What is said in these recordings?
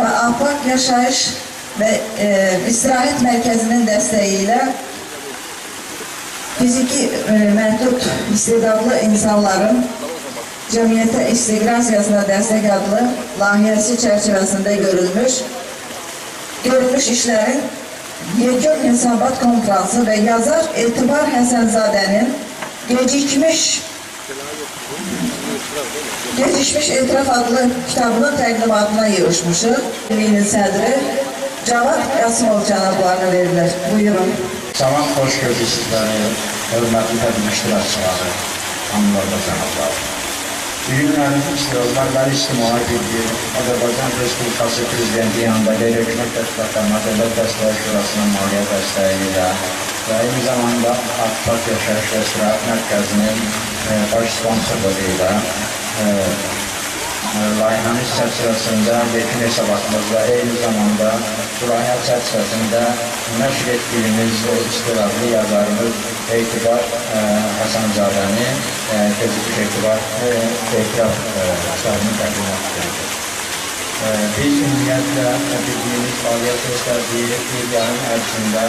Afaq Yaşayış və İstirahət Mərkəzinin dəstəyi ilə fiziki məhdud istedadlı insanların cəmiyyətə inteqrasiyasına dəstək adlı layihəsi çərçivəsində görülmüş işlərin yekun hesabat konfransı və yazar Etibar Həsənzadənin Gecikmiş Etiraf adlı kitabının təqdimatına yığışmışıq. Millinin sədri Cavad Qasımov cənablarına verilir. Buyurun. Sabah xoş gördük sizləri, hörmətli təqdim iştirakçıları, hamılarda cənablar. Bugünlərin iştirakçıları ictimai bilgi, Azərbaycan Respublikası Prezidenti yanında Qeyri-Hökumət Təşkilatlarına Dövlət Dəstəyi Şurasının maliyyə dəstəyi ilə və eyni zamanda Afaq Yaşayış və İstirahət Mərkəzinin baş sponsorluğu ilə layihənin çərçivəsində yekun hesabatımızda eyni zamanda bu layihə çərçivəsində nəşr etdiyimiz istedadlı yazarımız Etibar Həsənzadəni gecikmiş etiraf kitabını təqdim etdik. Biz ümumiyyətlə bildiyimiz fəaliyyət göstərdiyi bir yarım ərzində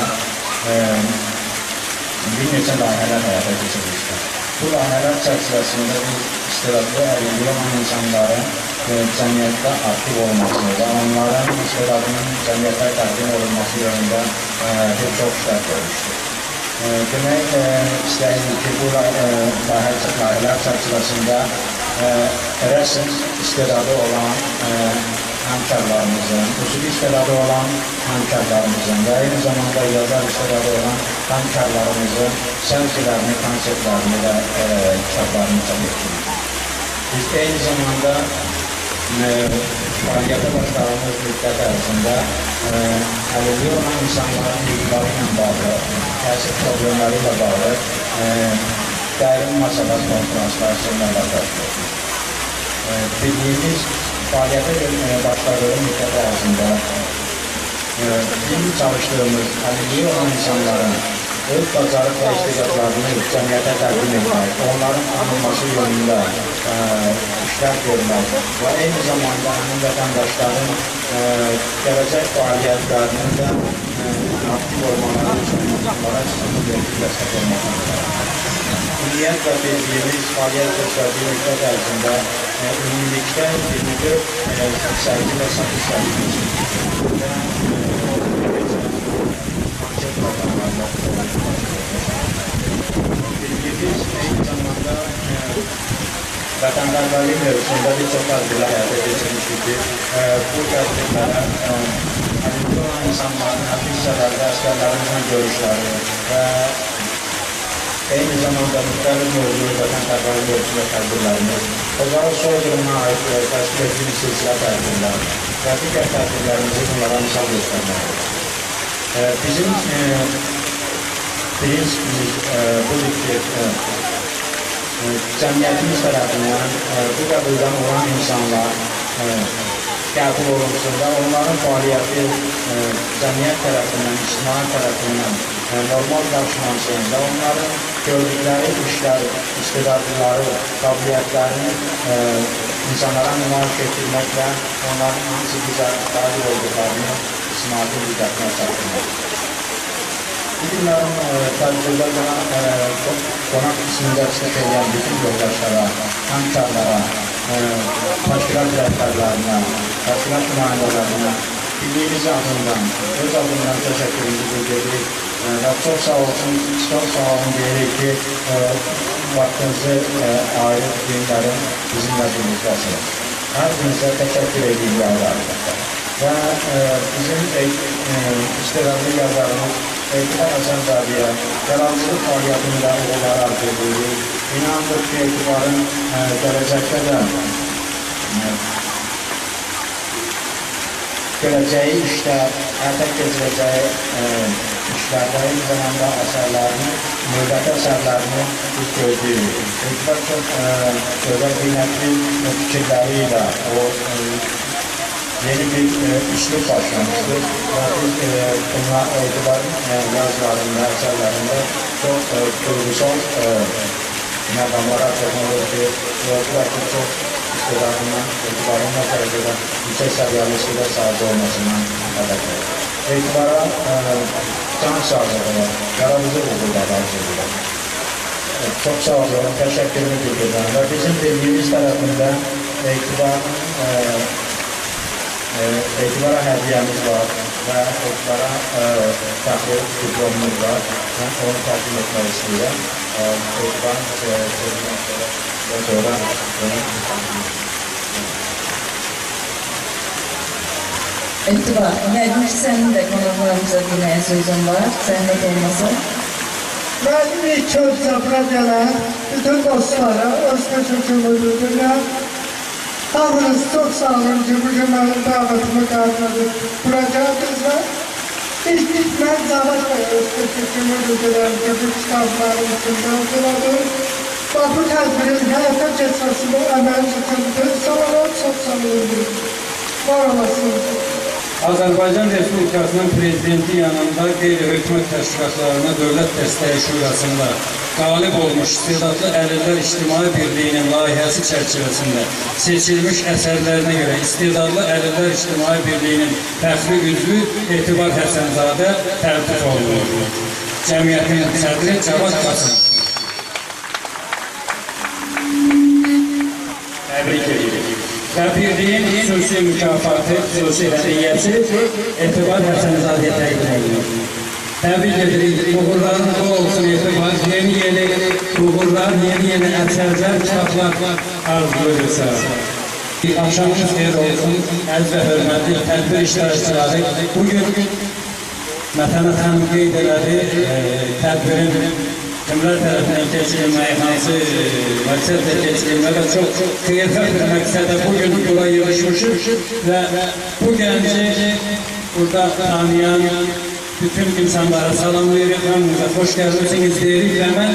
bir neçə layihələr həyata keçirmişdir. Bu layihələr çərçivəsində biz istedadlı əlilliyi olan insanların cəmiyyətdə aktiv olması və onların istedadının cəmiyyətə təqdim olunması yönündə bir çox işlər görmüşdür. Demək istəyirik ki, bu layihələr çərçivəsində rəsm istedadı olan həmkarlarımızın, usul istedadı olan həmkarlarımızın və eyni zamanda yazar istedadı olan həmkarlarımızın sərgilərini, konseptlərini və kitablarını çap etdik. Biz eyni zamanda fəaliyyətə başladığımız müddət ərzində əlilliyi olan insanların hüquqları ilə bağlı, təsir problemləri ilə bağlı dərin masabat konferanslar, seminerlər təşkil etdik. Bildiyimiz fəaliyyətə başladığı müddət ərzində bizim çalışdığımız əlilliyi olan insanların öz bacarıq və istedadlarını cəmiyyətə təqdim etmək, onların tanınması yönündə işlər görmək və eyni zamanda həmin vətəndaşların gələcək fəaliyyətlərinin də aktiv olmaları üçün onlara çıxımı dəstək olmalıdır. Ümumiyyətlə bildiyimiz fəaliyyət göstərdiyi müddət ərzində ümumilikdə 24 sərgi və satış sərgi keçirdik. Bildiyimiz eyni zamanda vətəndaşları mövzusunda bir çox tədbirlər həyata keçirmişdik ki, bu tədbirlərə əlilliyi olan insanların hərbi hissələrdə əsgərlərimizlə görüşləri və eyni zamanda müxtəlif mövzulu vətəndaşları mövzusunda tədbirlərimiz, Özarı soyqırımına aid təşkil etdiyi silsilə tədbirlər və digər tədbirlərimizi bunlara misal göstərməkdir. Bizim prinsipimiz budur ki, cəmiyyətimiz tərəfindən bu qəbuldan olan insanlar qəbul olunsun və onların fəaliyyəti cəmiyyət tərəfindən, ictimai tərəfindən normal qarşılansın və onların gördükləri işlər, istedadları, qabiliyyətlərini insanlara nümayiş etdirmək və onların hansı bizə qabil olduqlarını ictimaiyyətin diqqətinə çatdırmaq. Bugünlərin tədbirdə qonaq qismində çıxış edən bütün yoldaşlara, həmkarlara, təşkilat rəhbərlərinə, təşkilat nümayəndələrinə bildiyimiz adından, öz adından təşəkkürümüzü bildiririk və çox sağ olun deyirik ki, vaxtınızı ayırıb günlərin bizimlə birlikdəsiniz. Hər gününüzə təşəkkür edirik yazarlıqda və bizim istedadlı yazarımız Etibar Həsənzadəyə yaradıcılıq fəaliyyətində uğurlar arzu edirik. İnanırıq ki, Etibarın gələcəkdə də görəcəyi işlər, həyata keçirəcəyi işlərdə eyni zamanda əsərlərini, növbəti əsərlərini biz gözləyirik. Etibar çox gözəl qiymətli fikirləri ilə o yeni bir işlik başlamışdır və biz Etibarın yazılarında, əsərlərində çox duygusal məqamlara texnoloji və çox istedadından, Etibarın nə dərəcədə yüksək səviyyəli istedad sahibi olmasından hədəfdir. Etibara can sağlığı, yaradıcı uğurlar arzu edilir. Çox sağ olun, təşəkkürünü bildirirəm və bizim birliyimiz tərəfindən Etibara hədiyyəmiz var və Etibara fəxri diplomumuz var. Mən onu təqdim etmək istəyirəm. Etibarın sonra Etibar, yəqin ki, sənin də qonaqlarımıza dinləyə sözün var, zəhmət olmasın. Mənim ilk bura gələn bütün dostlara, öz təşəkkürümü bildirirəm. Hamınız çox sağ olun ki, bugün mənim dəvətimi qəbul edib bura gəldiniz və ilk mən Cavad bəyə öz təşəkkürümü bildirirəm ki, bu kitabların içində hazırladım. Və bu tədbirin həyata keçməsində əməl çətindir. Sağ olun, çox sağ olun. Var olasınız. Azərbaycan Respublikasının Prezidenti yanında qeyri-hökumət təşkilatlarına Dövlət Dəstəyi Şurasında qalib olmuş istedadlı əlillər İctimai Birliyinin layihəsi çərçivəsində seçilmiş əsərlərinə görə istedadlı əlillər İctimai Birliyinin fəxri üzvü Etibar Həsənzadə təltif olunur. Cəmiyyətin sədri Cavad Qasım. Təbrik edirik. Və birliyin xüsusi mükafatı, xüsusi hədiyyəsi Etibar Həsənzadəyə təqdim edilir. Təbrik edirik. Uğurların bol olsun Etibar. Yeni uğurlar, yeni əsərlər, kitablar arzulayırsa. Axşamınız xeyir olsun, əziz və hörmətli tədbir iştirakçıları. Bugün Mətənə xanım qeyd elədi, tədbirin kimlər tərəfindən keçirilməyi, hansı məqsədlə keçirilmədə çox xeyirxah bir məqsədə bugün bura yığışmışıq və bu gənci burada tanıyan bütün insanlara salamlayırıq, hamınıza xoş gəlmişsiniz deyirik və mən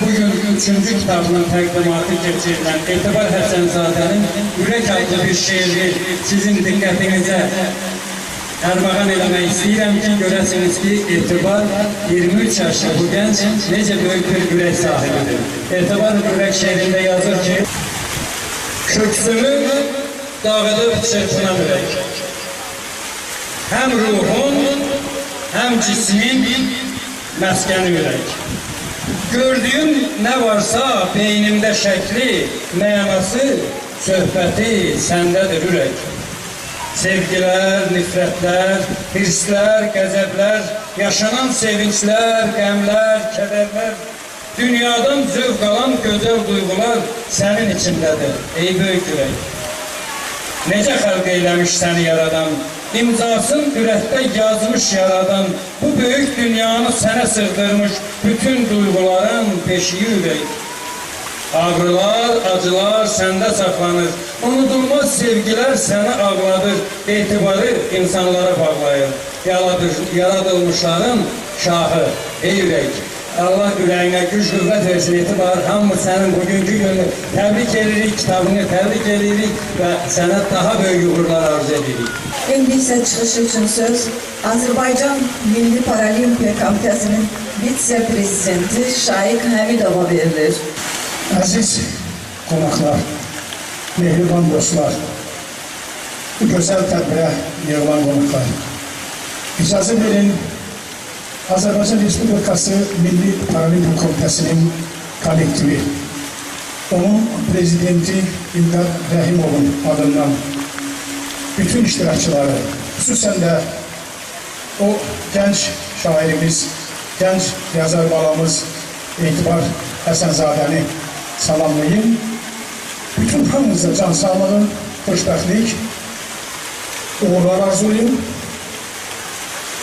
bugün 3-cü kitabının təqdimatı keçirilən Etibar Həsənzadənin Ürək adlı bir şeiri sizin diqqətinizə ərmağan eləmək istəyirəm ki, görəsiniz ki, Etibar 23 yaşlı bu gənc necə böyük bir ürək sahibidir. Etibar ürək şehrində yazır ki, köksümü dağıdıb çırpınan ürək. Həm ruhun, həm cismin məskəni ürək. Gördüyüm nə varsa beynimdə şəkli, mənası, söhbəti səndədir ürək. Sevgilər, nifrətlər, hirslər, qəzəblər, yaşanan sevinclər, qəmlər, kədərlər, dünyadan zövq alan gözəl duyğular sənin içindədir, ey böyük ürək. Necə xəlq eyləmiş səni yaradan, imzasın ürəkdə yazmış yaradan, bu böyük dünyanı sənə sığdırmış bütün duyğuların peşiyi ürək. Ağrılar, acılar səndə saxlanır, unudulmaz sevgilər səni ağladır, etibarı insanlara bağlayır. Yaradılmışların şahı, ey ürək. Allah ürəyinə güc qüvvət versin, Etibar. Hamı sənin bugünkü günü təbrik edirik, kitabını təbrik edirik və sənə daha böyük uğurlar arzu edirik. İndi isə çıxışı üçün söz Azərbaycan Milli Paralimpiya Komitəsinin vitse-prezidenti Şaiq Həmidova verilir. Əziz qonaqlar, mehriban dostlar, bu gözəl tədbirə yığılan qonaqlar, icazə verin, Azərbaycan Respublikası Milli Paralimpiya Komitəsinin kollektivi, onun prezidenti İlqar Rəhimovun adından bütün iştirakçıları, xüsusən də o gənc şairimiz, gənc yazar balamız Etibar Həsənzadəni salamlayın. Bütün hamınıza can sağlığı, xoşbəxtlik, uğurlar arzulayın.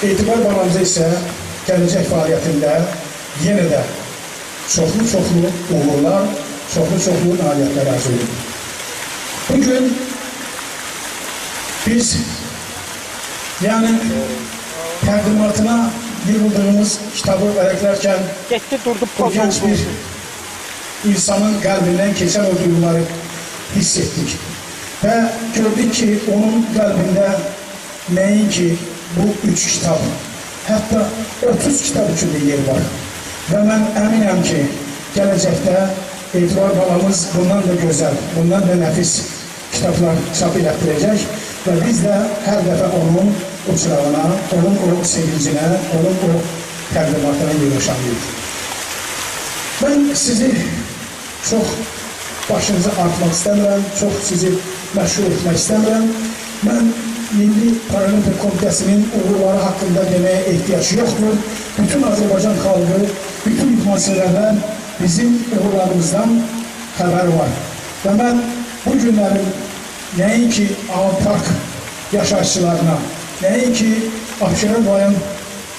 Etibar balamıza isə gələcək fəaliyyətində yenə də çoxlu uğurlar, çoxlu nailiyyətlər arzu edirik. Bugün biz yəni təqdimatına yığıldığımız kitabı vərəqlərkən o gənc bir insanın qəlbindən keçən o duyguları hiss etdik. Və gördük ki, onun qəlbində nəinki bu 3 kitab, hətta 30 kitab üçün də yer var. Və mən əminəm ki, gələcəkdə Etibar balamız bundan da gözəl, bundan da nəfis kitablar çap elətdirəcək və biz də hər dəfə onun o çırağına, onun o sevincinə, onun o təqdimatına yığışanıyıq. Mən sizi çox başınızı artmaq istəmirəm, çox sizi məşhur etmək istəmirəm. Mən Milli Paralimpiya Komitəsinin uğurları haqqında deməyə ehtiyac yoxdur. Bütün Azərbaycan xalqı, bütün idmansevərlər bizim uğurlarımızdan xəbəri var. Və mən bu günlərin nəinki Park yaşayışçılarına, nəinki Abşeron rayon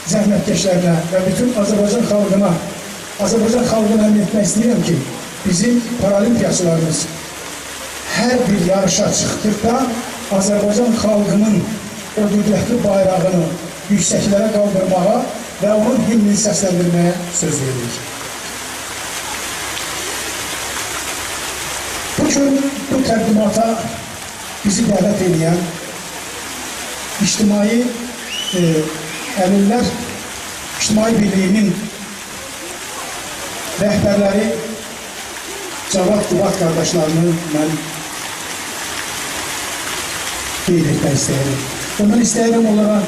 zəhmətkeşlərinə və bütün Azərbaycan xalqına əmin etmək istəyirəm ki, bizim paralimpiyaçılarımız hər bir yarışa çıxdıqda Azərbaycan xalqının o qüdrətli bayrağını yüksəklərə qaldırmağa və onun himnini səsləndirməyə söz veririk. Bugün bu təqdimata bizi dəvət edən İctimai Əlillər İctimai Birliyinin rəhbərləri Cavad Qubat qardaşlarını mən qeyd etmək istəyirəm. Ondan istəyirəm onlara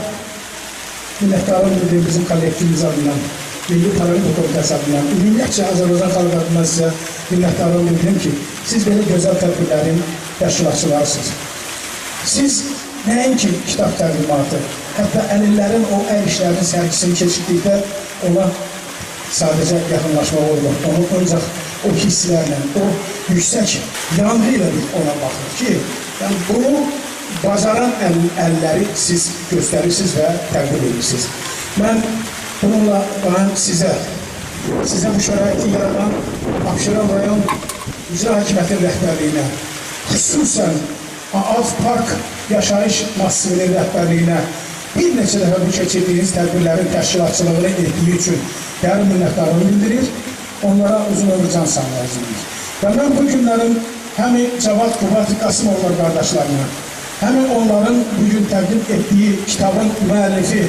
minnətdarım dedim bizim kollektivimiz adından, Milli Paralimpiya Komitəsi adından, ümumiyyətcə Azərbaycan xalqı adından sizə minnətdarım dedim ki, siz belə gözəl tədbirlərin təşkilatçılarısınız. Siz nəinki kitab təqdimatı, hətta əlillərin o əl işlərinin sərgisini keçirdikdə ona sadəcə yaxınlaşmaq olur. Onu ancaq o hisslərlə, o yüksək yanğı ilə ona baxır ki, yəni bunu bacaran əlləri siz göstərirsiniz və təqdim edirsiniz. Mən bununla sizə bu şəraiti yaradan Abşeron rayon icra hakimiyyətinin rəhbərliyinə, xüsusən Park yaşayış massivinin rəhbərliyinə bir neçə dəfə bu keçirdiyiniz tədbirlərin təşkilatçılığını etdiyi üçün dərin minnətdarlığını bildirir, onlara uzun ömür can sağlığı arzulayır. Və mən bu günlərin həmi Cavad Qubat Qasımovlar qardaşlarına, həmin onların bugün təqdim etdiyi kitabın müəllifi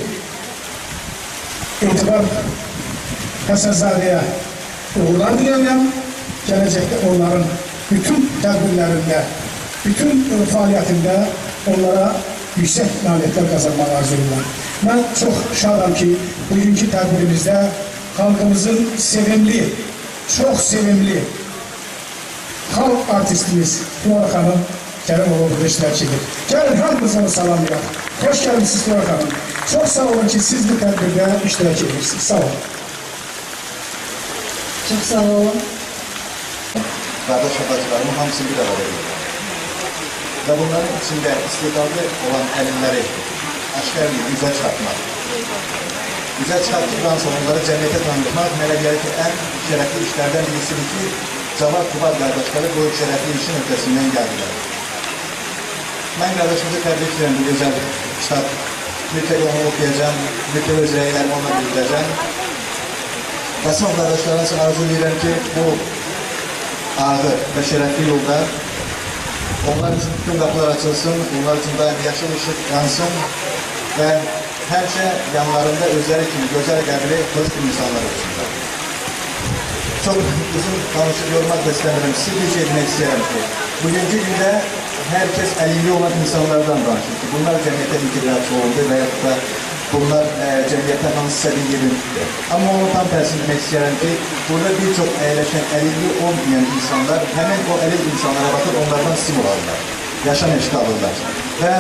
Etibar Həsənzadəyə uğurlar diləyirəm. Gələcəkdə onların bütün tədbirlərində, bütün fəaliyyətində onlara yüksək nailiyyətlər qazanmaq arzulayırlar. Mən çox şadam ki, bugünkü tədbirimizdə xalqımızın sevimli, çox sevimli xalq artistimiz Flora xanım Kərəmova burada iştirak edir. Gəlin, hamımız onu salamlayaq. Hoş gəlmişsiniz Flora xanım. Çox sağ olun ki, siz bu tədbirdə iştirak edirsiniz. Sağ olun. Çox sağ olun. Qardaş xəbərçilərimin hamısını bir arada edir. Və bunların içində istedadlı olan əlilləri aşkar üzə çıxartmaq. Üzə çıxartdıqdan sonra onları cəmiyyətə tanıtmaq mənə gəlir ki, ən şərəfli işlərdən birisidir ki, Cavad Qubat qardaşları bu şərəfli işin ötəsindən gəldilər. Mən qardaşımızı təbrik edirəm bu gözəl kitab. Mütləq onu oxuyacağım, mütləq öz rəylərimi ona bildirəcəm. Qasım qardaşlarına üçün arzu edirəm ki, bu ağır və şərəfli yolda onlar üçün bütün qapılar açılsın, onlar üçün daim yaşıl ışıq yansın və həmişə yanlarında özləri kimi gözəl qəbili xoş bir insanlar olsunlar. Çox uzun danışıb yormaq da istəmirəm. Siz bir şey demək istəyirəm ki, bugünkü gündə hər kəs əlilliyi olan insanlardan danışır ki, bunlar cəmiyyətə inteqrasiya olundu və yaxud da bunlar cəmiyyətə hansısa bir yerin tutdu. Amma onu tam tərsini demək istəyirəm ki, burada bir çox əyləşən əlilliyi olmayan insanlar həmin o əlil insanlara baxıb onlardan stimul alırlar, yaşam eşqi alırlar və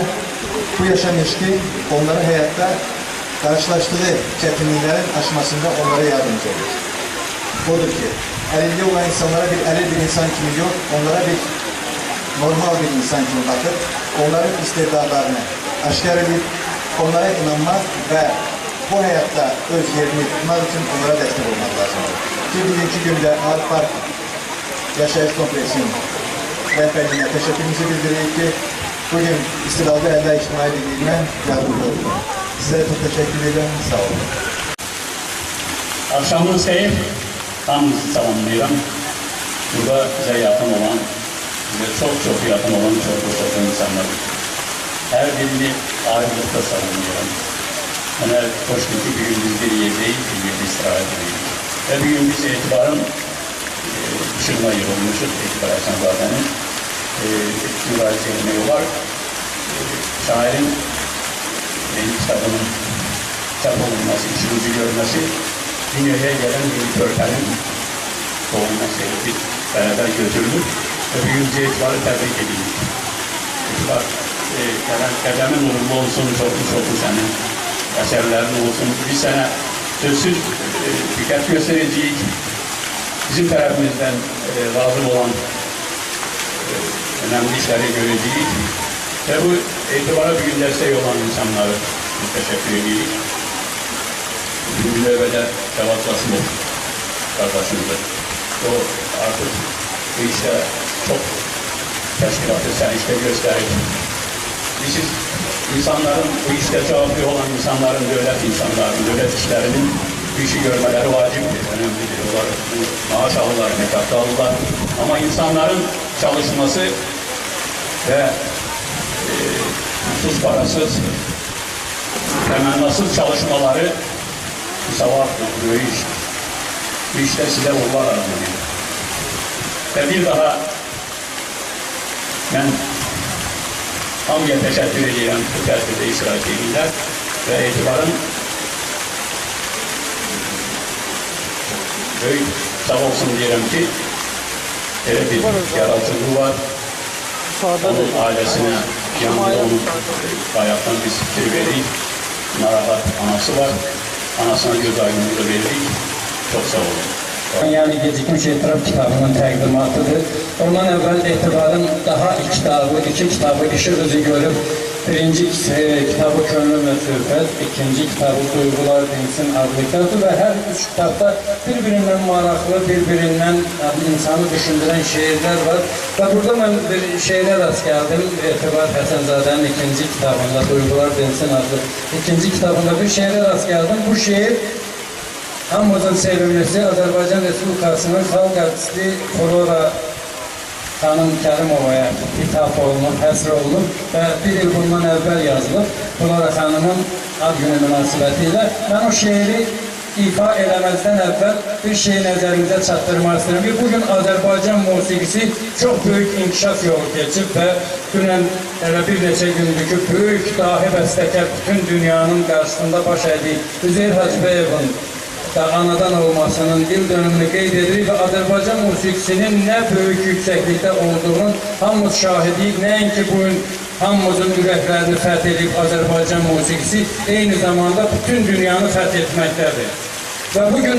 bu yaşam eşqi onları həyatda qarşılaşdığı çətinliklərin aşmasında onlara yardımcı olur. Odur ki, əlilliyi olan insanlara bir əlil bir insan kimi yox, onlara bir normal bir insan kimi bakıp onların istedadlarını aşkar edip onlara inanmak ve bu hayatta öz yerini tutmak için onlara destek olmak lazımdır. Ki bugünkü günde Art Park Yaşayış Kompleksinin rəhbərliyinə təşəkkürümüzü bildiririk ki, bugün İstiqlallı Əllər İctimai Birliyinə yardımcı oldu. Sizlərə çok teşekkür ederim. Sağ olun. Akşamınız xeyir. Hamınızı salamlayıram. Burada bize yakın olan, bize çok yakın olan çok insanlar. Her birini ayrılıkta salamlayıram. Bana hoşdur ki bugün biz bir yerdeyiz, bir yerde istirahat ediyoruz. Ve bugün biz etibarın ışığına yorulmuşuz, etibar Aşanzade'nin müracaat etmeyi var. Şairin yeni kitabının çap olunması, işimizi görmesi, dünyaya gelen bir körpenin doğulmasıyla bir beraber götürülür. Ve bugün etibarı tebrik edilir. Etibar, Qədəmin uğurlu olsun, çoxlu sənin əsərlərin olsun. Biz sənə sözsüz diqqət göstərəcəyik. Bizim tərəfimizdən lazım olan önemli işləri görəcəyik. Və bu etibara bugün dəstək olan insanları təşəkkür edirik. Bugün növbədə Cavad Qasımov qardaşımızdır. O artıq bu işdə çox təşkilatı sənişdə göstərir. Biz insanların, bu işte cevaplı olan insanların, devlet insanların, devlet işlerinin bu işi görmeleri vaciptir, önemlidir. Onlar maaş alırlar, mekat alırlar. Ama insanların çalışması ve sus parasız, temennasız çalışmaları sevaptır, böyle iştir. Bu işte size uğurlar arzu ediyorum. Ve bir daha ben hamıya təşəkkür edirəm bu tədbirdə iştirak edirlər və etibarın böyük sağ olsun deyirəm ki, elə bir yaratıcılığı var. Onun ailəsinə yanında onun bayaqdan biz fikir veririk. Narahat anası var. Anasına göz aydınlığı veririk. Çok sağ olun. Yani gecikmiş etiraf kitabının təqdimatıdır. Ondan evvel etibarın daha iki kitabı ışık yüzü görüp, birinci kitabı Könlüm ve Söhbət, ikinci kitabı Duygular Dinsin adlı kitabı ve her üç kitapta birbirinden maraqlı, birbirinden insanı düşündüren şiirler var. Ve burada ben bir şiire rast geldim. Etibar Həsənzadənin ikinci kitabında, Duygular Dinsin adlı ikinci kitabında bir şiire rast geldim. Bu şiir hamımızın sevimlisi Azərbaycan Respublikasının xalq artisti Flora Xanım Kərimovaya ithaf olunub, həsr olunub və bir il bundan əvvəl yazılıb. Flora Xanımın ad günü münasibətilə mən o şeiri ifa eləməzdən əvvəl bir şey nəzərinizə çatdırmaq istəyirəm. Bugün Azərbaycan musiqisi çox böyük inkişaf yolu keçib və dünən elə bir neçə gündür ki, böyük dahi bəstəkar bütün dünyanın qarşısında baş əydiyi Üzeyir Hacıyevin anadan olmasının il dönümünü qeyd edirik və Azərbaycan musiqisinin nə böyük yüksəklikdə olduğunun hamımız şahidiyik. Nəinki bugün hamımızın ürəklərini fəth edib Azərbaycan musiqisi eyni zamanda bütün dünyanı fəth etməkdədir. Və bugün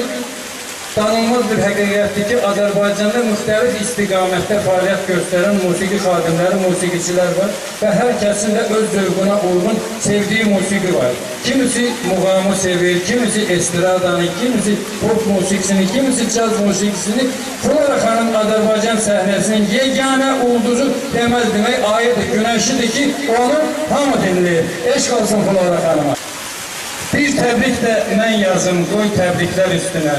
tanınmaz bir həqiqətdir ki, Azərbaycanda müxtəlif istiqamətdə fəaliyyət göstərən musiqi xadimləri, musiqiçilər var və hər kəsin də öz zövquna uyğun sevdiyi musiqi var. Kimisi muğamı sevir, kimisi estradanı, kimisi pop musiqisini, kimisi caz musiqisini. Flora Xanım Azərbaycan səhnəsinin yeganə ulduzu deməz demək ayıdır, günəşidir ki, onu hamı dinləyir. Eşq olsun Flora Xanıma. Bir təbrik də mən yazım, qoy təbriklər üstünə.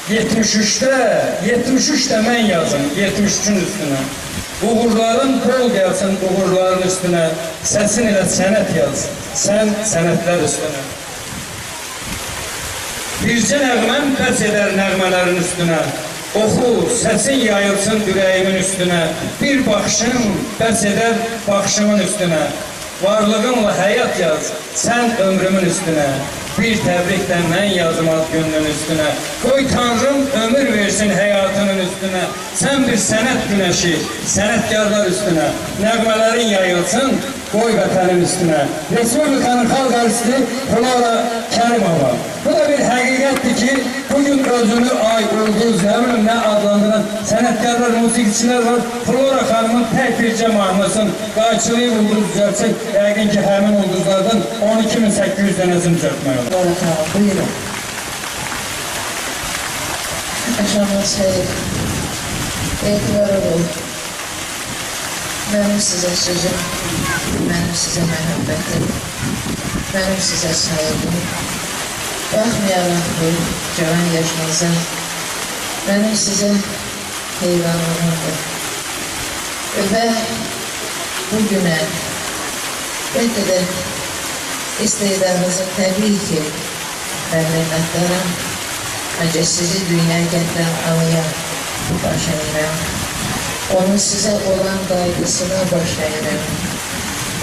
73'te mən yazım, 73'ün üstüne. Uğurların bol gelsin uğurların üstüne. Səsin ilə sənət yaz, sən sənətlər üstüne. Bircə nəğməm bəs edər nəğmələrin üstüne. Oxu, səsin yayılsın ürəyimin üstüne. Bir baxışın bəs edər baxışımın üstüne. Varlığımla həyat yaz, sən ömrümün üstüne. Bir təbrik də mən yazım ad gününün üstüne. Qoy Tanrım ömür versin həyatının üstüne. Sən bir sənət günəşi, sənətkarlar üstüne. Nəğmələrin yayılsın, qoy vətənin üstüne. Respublikanın xalq artisti Flora Kərimova. Bu da bir həqiqətdir ki, Bugün özünü ay, ulduz, ne adlandıran sənətkarlar, musiqiçilər var. Flora xanımın tək bircə mahnısın qayçılığı ulduz düzəltsək, yəqin ki, həmin ulduzlardan 12.800 dənəsini düzəltmək olur. Flora xanım, buyurun. Aşamız xeyir. Etibar olun. Mənim sizə sözüm, mənim sizə məhəbbətim, mənim sizə sayğım. Baxmayaraq bu cavan yaşınıza, mənim sizə heyvanlığımdır. Və bu günə bəlkə də istedadınızı təbii ki, mən minnətdaram. Məncə sizi dünyaya gətirən anıya baş əyirəm. Onun sizə olan qaygısına baş əyirəm.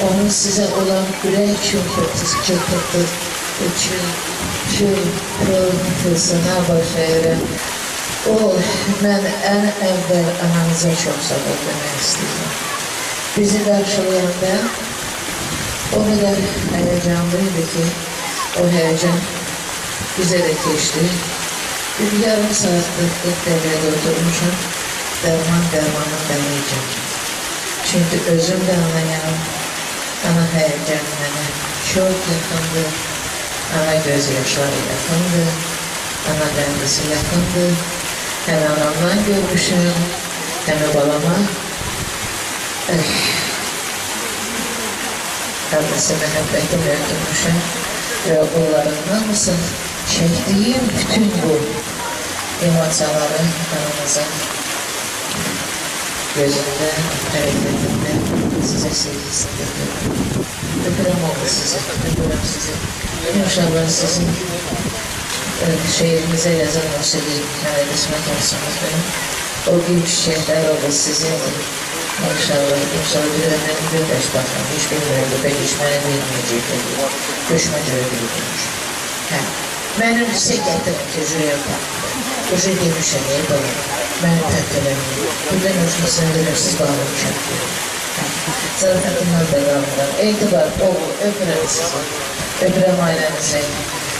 Onun sizə olan ürək çırpıntısına baş əyirəm. Mən ən əvvəl ananıza çox sağ ol demək istəyirəm. Bizi qarşılayanda o qədər həyəcanlıydı ki, o həyəcan bizə də keçdi. Bir yarım saatlik dəqiqədə oturmuşam, dərmanı demeyeceğim. Çünkü özüm de anlayan, ana həyəcan mənə çok yakındı, ana gözyaşları yakındı, ana dəndisi yakındı. Hem anamdan görmüşüm, hem balama kardeşi məhəbbətimi öldürmüşüm ve onlarından mısın çektiğim bütün bu emosiyaları anamızın gözümde, hareketinde size sevgisini götürdüm. Öpürüm oldu sizi, öpürüm sizi. İnşallah sizin şehrinize yazan olsa değil, yani kısmet olsanız benim. O gül çiçekler olur sizin. İnşallah bir önemli bir başbakan, hiç bilmiyordu, ben hiç bana bilmeyecek dedi. Düşmece öldürülmüş. Benim size getirdim ki jüriye bak. O şey demişim, iyi balım. Ben tertelerim. Buradan uçmasını belirsiz bağlamışım. Zarafetimden devamından. İtibar, oğul, öpürem sizi. Öpürem ailenizi.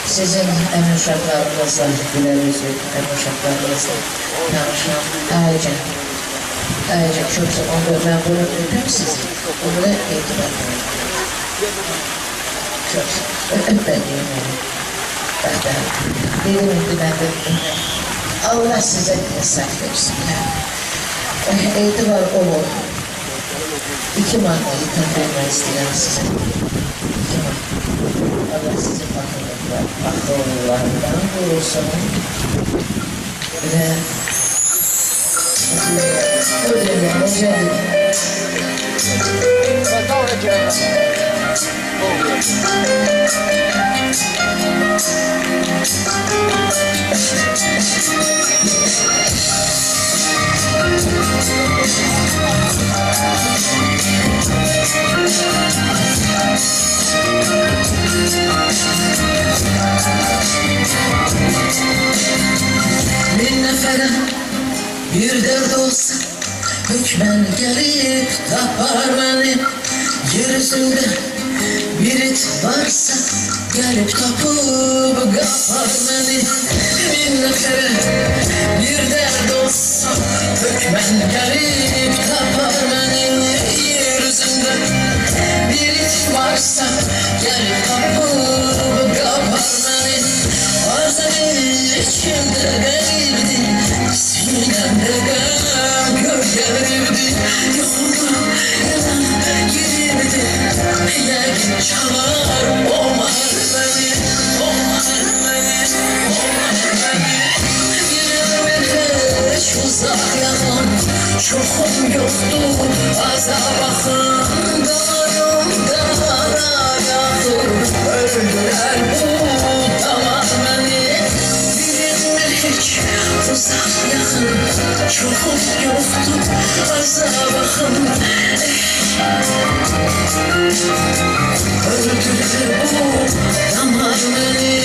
Sizin emin uşaqlarınızla, güler yüzlü emin uşaqlarınızla tanışan Aycan. Aycan çok zaman ben bunu öpüm sizi. Bunu da itibar ederim. Çok öpüm ben diyeyim yani. Dedim ki ben de Allah size hesap versin. İtibar olur. 2 mahnayı tanıtmak istedim size. 2 mahna. Allah sizi akıllarından korusun. Ve ödüllerinize bir nefere bir dert olsa hükmen gelip tapar beni. Yeryüzünde bir it varsa gelip tapıp kapar beni. Bir nefere bir dert olsa hükmen gelip tapar beni. Yeryüzünde bir it varsa gelip tapıp kapar beni. Bazen içimde belirdi, sinemde gölgelerdi. Yolda yalan girdi, lakin çalar omar beni, omar beni, omar beni. Yine hiç uzak yalan, çokum yoktu azap akın. Dağlarımda yağdır, öldüler bu damar beni. Hiç uzak yakın çokum yoktu azap akın. Öldürdü bu damar beni.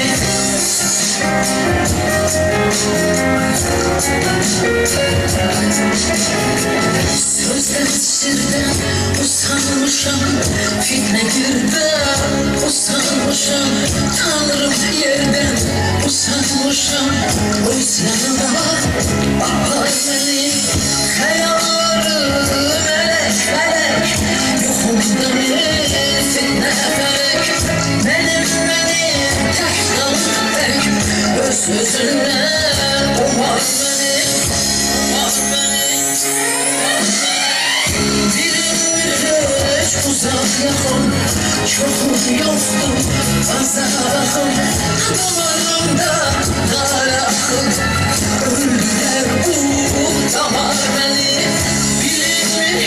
Sözler sirden usanmışam, fitne girdi usanmışam Tanrım yerden usanmışam Uysanıma bakar beni Hayalları melek melek Yokumda bir fitne felek Benim tek kalım tek Öz sözünden umar beni Dilim uzak yakın Çokum yoktu azabım Damarımda dar akın Ölüler bu damar beni Dilim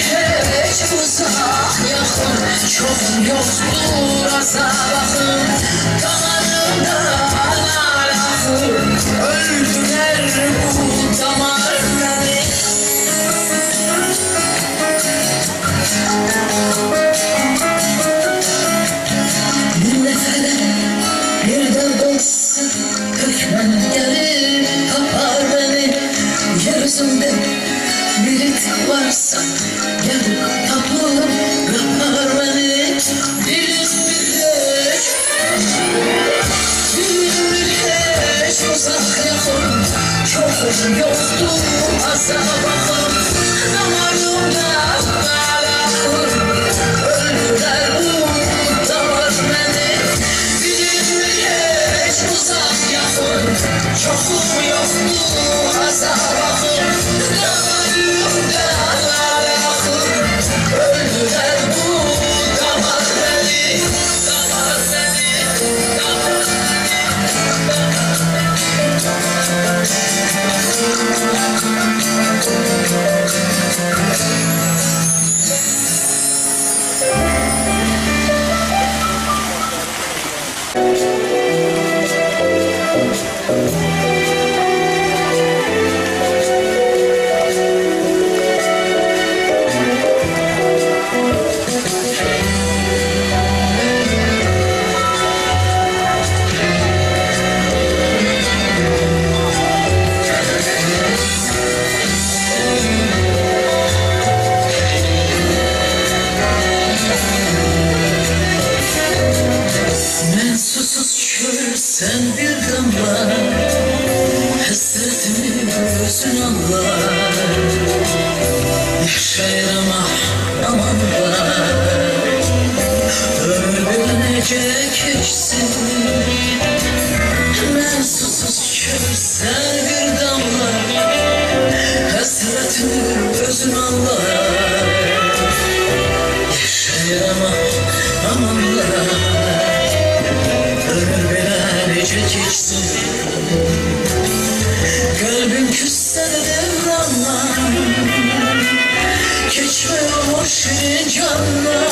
hiç uzak yakın Çokum yoktu azabım Damarımda dar akın Öldüler bu damar beni Birden dolsa hükmen gelir kapar beni Yeryüzünde bir it varsa gelir tapır yapar beni Dilim bir hiç uzak yakın Çokum yoktu azabım Damarımda alakır Öldüler bu damar beni Çokum yoktu azabım Damarımda alakır Öldüler bu damar beni Damar beni Damar Sen bir damla hasretimi gözün anlar Yaşayamam amanlar Ömür bir nece geçsin Ben susuz kör sen bir damla hasretimi gözün anlar Yaşayamam amanlar Ömür bile nece geçsin Kalbim küsse de devranlar Geçmiyor şirin canlar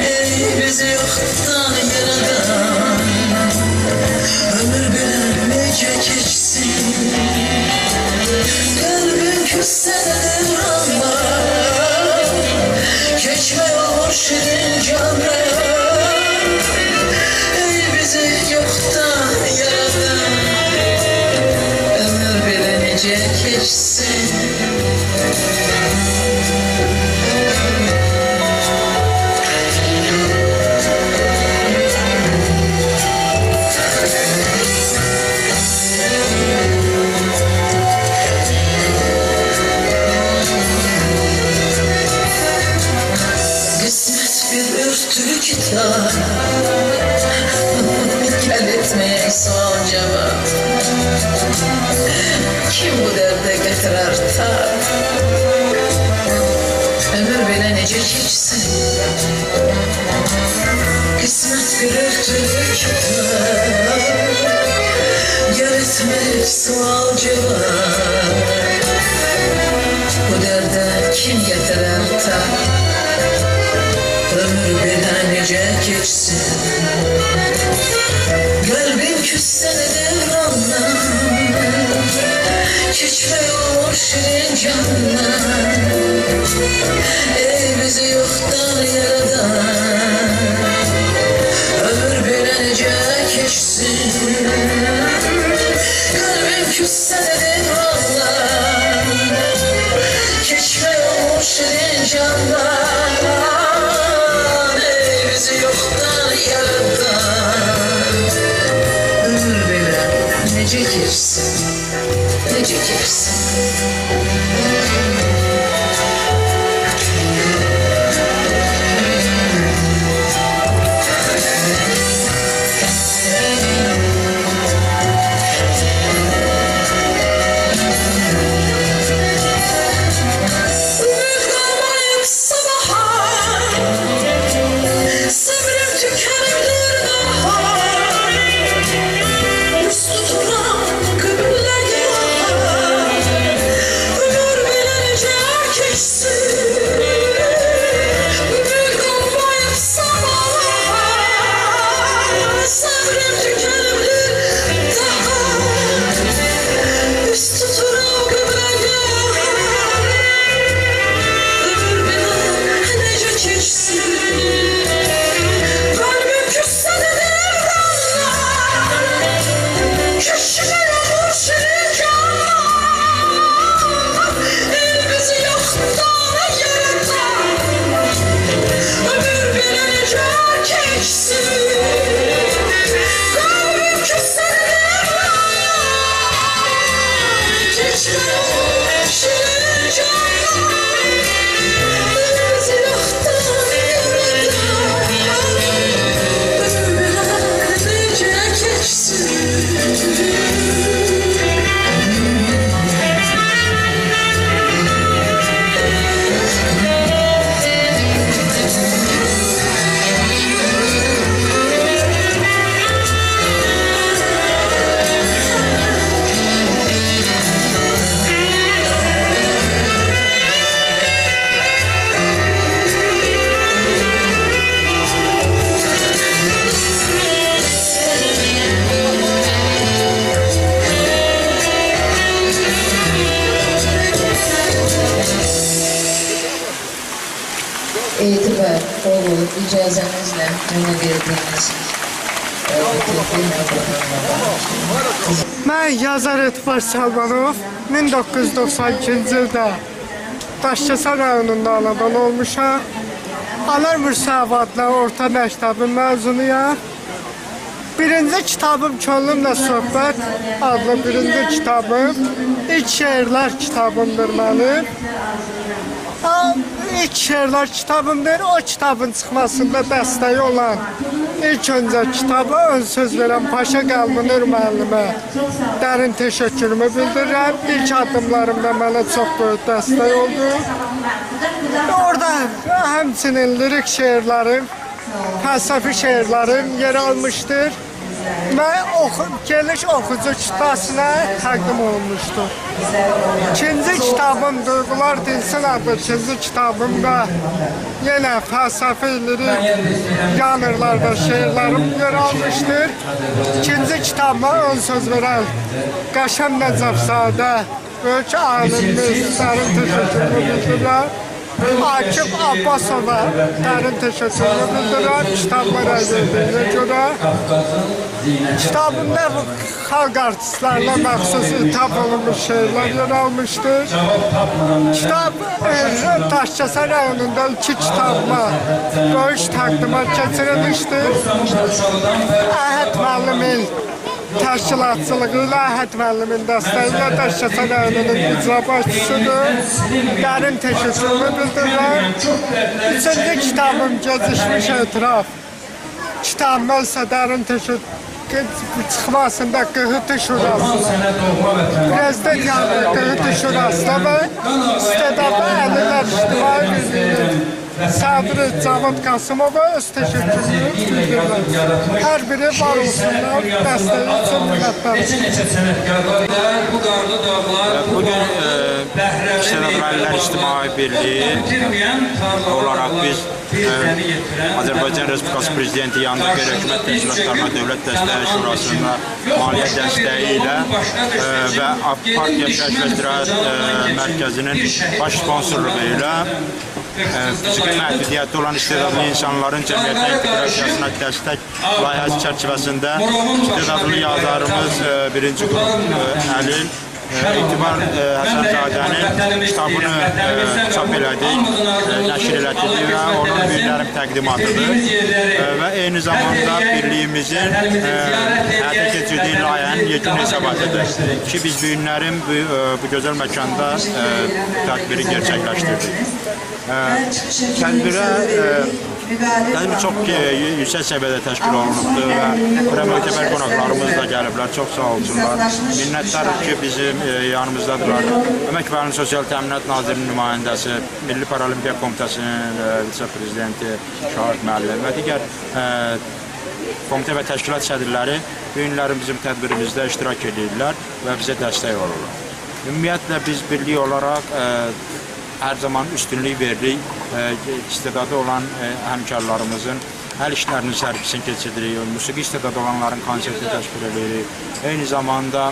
Ey bizi yoktan yaradan Ömür bile nece geçsin Kalbim küsse de devranlar Geçmiyor şirin canlar Yoktan yaradan Ömür bile nece geçsin Kısmet bir örtülü kitap Gel etmeye son cevap Kim bu derde getirer tar Ömür bile nece geçsin Kısmet bir örtülü kitap Gel etmeye sual cevap Bu derde kim getirer tar Ömür bile nece geçsin Kalbim küsse de devranlar Geçmiyor şirin canlar Ey bizi yoktan yaradan Ömür bile nece geçsin Kalbim küsse de devranlar Geçmiyor şirin canlar Ey bizi yoktan necə keçsin. Etibar oğlu icazənizlə mənə verdiyiniz Mən Yazar Etibar Salmanov 1992-ci ildə Daşkəsən rayonunda anadan olmuşam. Anar Mürsəv adlı orta məktəbin məzunuyam. Birinci kitabım Könlümlə Söhbət adlı birinci kitabım. İlk şeirlər kitabımdır mənim. İlk şeirlər kitabımdır. O kitabın çıxmasında dəstəyi olan ilk öncə kitaba ön söz verən Paşa Qalbınır müəllimə dərin təşəkkürümü bildirirəm. İlk addımlarımda mənə çox böyük dəstək oldu. Orada həmçinin lirik şeirlərim, fəlsəfi şeirlərim yer almışdır və geniş oxucu kitabına təqdim olunmuşdur. İkinci kitabım Duyğular Dinsin adlı ikinci kitabımda yenə fəlsəfi lirik yanırlarda şeirlərim yer almışdır. İkinci kitabıma ön söz verən Qəşəm Nəcəfzadə, böyük alimimiz dərin təşəkkürümü bildirirəm. Akif Abbasova dərin təşəkkürümü bildirirəm kitablara verdiyinə görə. Kitabımda xalq artistlərlə məxsus ithaf olunmuş şeirlər yer almışdır. Kitab Daşkəsən rayonunda 2 kitabıma böyük təqdimat keçirilmişdir. Əhəd müəllimin təşkilatçılığı ilə Əhəd müəllimin dəstəyi ilə Daşkəsən rayonunun icra başçısıdır. Dərin təşəkkürümü bildirirəm. Üçüncü kitabım Gecikmiş Etiraf. Kitabıma isə dərin təşəkkür çıxmasında QHT Şurası, Prezident yanı QHT Şurası'da və istedadlı əlillər İctimai Birliğinin sədri Cavad Qasımova öz təşəkkürünü bildirirəm. Hər biri var olsunlar, dəstəyi üçün minnətdarım. Bugün İstedadlı Əlillər İctimai Birliği olarak biz Azərbaycan Respublikası Prezidenti yanında qeyri-hökumət təşkilatlarına Dövlət Dəstəyi Şurasında maliyyə dəstəyi ilə və Partiya Şərh və İstirahət Mərkəzinin baş sponsorluğu ilə fiziki məhdudiyyəti olan istedadlı insanların cəmiyyətə inteqrasiyasına dəstək layihəsi çərçivəsində istedadlı yazarımız birinci qrup Əlil Etibar Həsənzadənin kitabını çap elədik, nəşr elədik və onun büyüklərim təqdimatıdır və eyni zamanda birliyimizin həyata keçirdiyi layihənin yekun hesabatıdır ki, biz bu günlərin bu gözəl məkanda tədbiri gerçəkləşdirdik. Tədbirə çox yüksək səviyyədə təşkil olunubdur və buraya möhtəbər qonaqlarımız da gəliblər, çox sağ olsunlar. Minnətdarıq ki, bizim yanımızdadılar. Əmək və Əhalinin Sosial Təminat Nazirinin nümayəndəsi, Milli Paralimpiya Komitəsinin vitse-prezidenti Şahid müəllim və digər komitə və təşkilat sədrləri bu günlərin bizim tədbirimizdə iştirak edirlər və bizə dəstək olurlar. Ümumiyyətlə, biz birlik olaraq hər zaman üstünlük veririk, istedadı olan həmkarlarımızın hər işlərinin sərgisini keçiririk, musiqi istedadı olanların konserti təşkil edirik. Eyni zamanda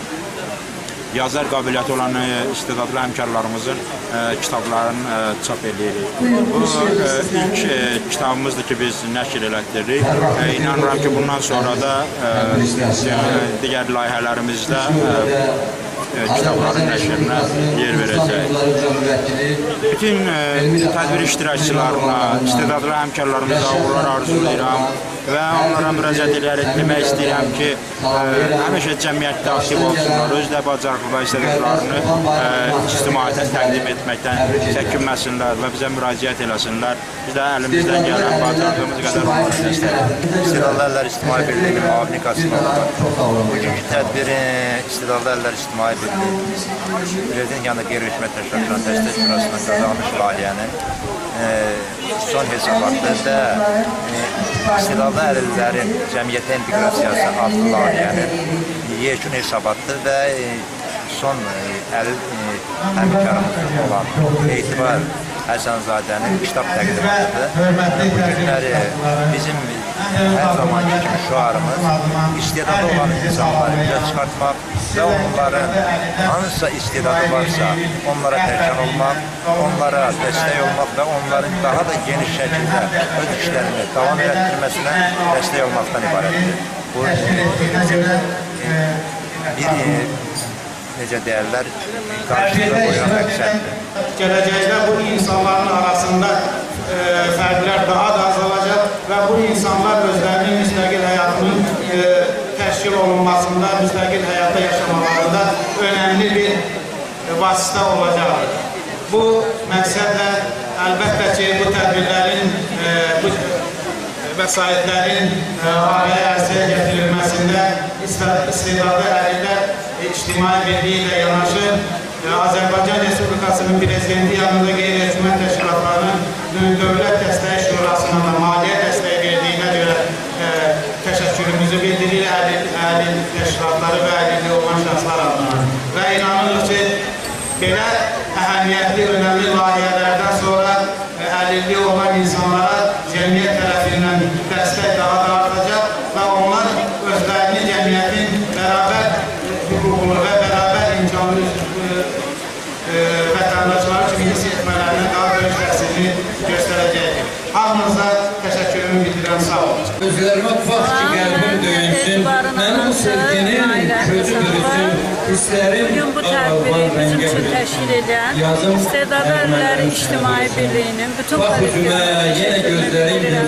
yazar qabiliyyəti olan istedadlı həmkarlarımızın kitablarını çap edirik. Bu ilk kitabımızdır ki, biz nəşr elətdiririk. İnanıram ki, bundan sonra da digər layihələrimizdə kitabların nəşrinə yer verəcək. Bütün tədbir iştirakçılarına, istedadlı həmkarlarımıza uğurlar arzulayıram və onlara müraciət edərək demək istəyirəm ki, həmişə cəmiyyətdə aktiv olsunlar, öz də bacarıqlı və istedadlarını ictimaiyyətə təqdim etməkdən çəkinməsinlər və bizə müraciət eləsinlər. Biz də əlimizdən gələn bacardığımız qədər onlara dəstək edirik. İstedadlı Əllər İctimai Birliyinin müavini qasımı olaraq bugünkü tədbirin İstedadlı Əllər İctimai Birliyi Prezident yanında qeyri-hökumət təşkilatlarının dəstək şurasına qazanmış layihənin son hesabatında İstedadlı əlillərin cəmiyyətə inteqrasiyası adlı layihənin yekun hesabatıdır və son əlil həmkarımız olan Etibar Həsənzadənin kitab təqdimatıdır. Bu günləri bizim hər zamanki kimi şüarımız istedadı olan insanları bizə çıxartmaq və onların hansısa istedadı varsa onlara tərkan olmaq, onlara dəstək olmaq və onların daha da geniş şəkildə öz işlərini davam etdirməsinə dəstək olmaqdan ibarətdir. Bu bir necə deyərlər, qarşılıqda qoyan məqsəddir. Gələcəkdə bu insanların arasında fərqlər daha da azalacaq və bu insanlar özlərinin müstəqil həyatının təşkil olunmasında, müstəqil həyatda yaşamalarında önəmli bir vasitə olacaqdır. Bu məqsədlə əlbəttə ki, bu tədbirlərin, bu vəsaitlərin araya ərsəyə gətirilməsində istedadlı əlillər İctimai Birliyi ilə yanaşı Azərbaycan Respublikasının Prezidenti yanında qeyri-hökumət təşkilatlarının Dövlət Dəstəyi Şurasına da maliyyə dəstəyi verdiyinə görə təşəkkürümüzü bildiririk əlil təşkilatları və əlilli olan şəxslər adına. Və inanırıq ki, belə əhəmiyyətli, önəmli layihələrdən sonra əlilli olan insanlara cəmiyyət tərəfindən dəstək daha da artacaq və onlar özlərini cəmiyyətin bərabər hüququnu və bərabər imkanlı vətəndaşları kimi hiss etmələrinin daha böyük təsirini göstərəcəkdir. Hamınıza təşəkkürümü bildirəm, sağ olun. Özlərimə ufaq ki, qəlbim döyünsün, mənim bu sevginin közü bürüsün, hisslərim bugün bu tədbiri bizim üçün təşkil edən İstedadlı Əlillər İctimai Birliyinin bütün kollektivlərini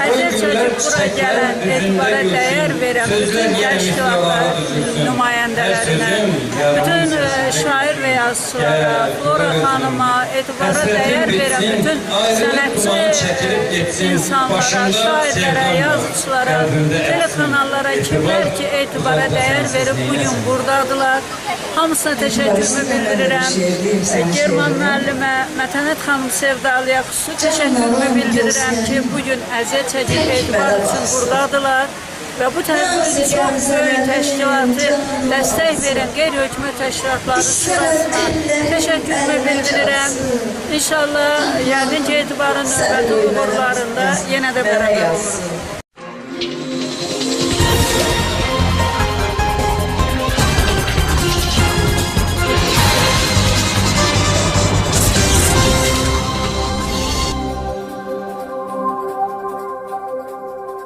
əzəl çəkib bura gələn, etibara dəyər verən bütün təşkilatlar nümayəndələrinə, bütün şair və yazıçılara, Flora xanıma, etibara dəyər verən bütün sənətçi insanlara, şairlərə, yazıçılara, telekanallara, kimlər ki, etibara dəyər verib bugün buradadılar. Hamısına təşəkkürümü bildirirəm. German müəllimə, Mətənət xanım Sevdalıya xüsusi təşəkkürümü bildirirəm ki, bugün əziyyət çəkib etibar üçün buradadılar. Və bu tədbirin çox böyük təşkilatı dəstək verən qeyri-hökumət təşkilatları şurasına təşəkkürümü bildirirəm. İnşallah, yəqin ki, etibarın növbəti uğurlarında yenə də bərabər olurum.